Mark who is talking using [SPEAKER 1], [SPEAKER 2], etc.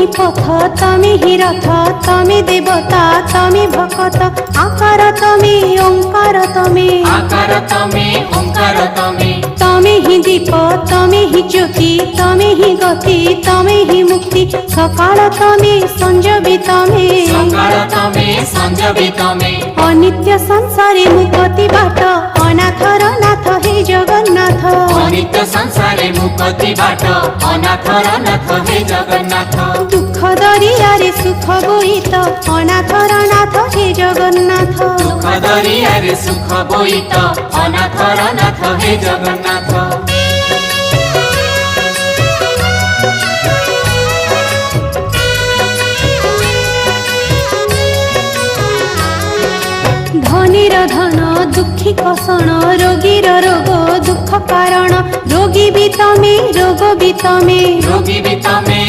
[SPEAKER 1] পথ তুমি হি রথ তুমি দেবতা তুমি ভকত আকার তুমি ওঙ্কার তুমি
[SPEAKER 2] আকার তুমি ওঙ্কার তুমি
[SPEAKER 1] তুমি হি দীপ তুমি হি জ্যোতি তুমি হি গতি তুমি হি মুক্তি সকাল তুমি সঞ্জীবী তুমি
[SPEAKER 2] সকাল তুমি সঞ্জীবী তুমি
[SPEAKER 1] অনিত্য সংসারে মুক্তি বাট অনাথর নাথ হে জগন্নাথ
[SPEAKER 2] অনিত্য সংসারে মুক্তি বাট অনাথর নাথ হে জগন্নাথ
[SPEAKER 1] দুঃখ দরিয়ারে সুখ বইত অনাথর নাথ হে জগন্নাথ
[SPEAKER 2] দুঃখ দরিয়ারে সুখ বইত অনাথর নাথ হে জগন্নাথ
[SPEAKER 1] ধনীর ধন দুঃখী কষণ রোগীর রোগ দুঃখ কারণ রোগী বি তমে রোগ বি তমে
[SPEAKER 2] রোগী বি তুমি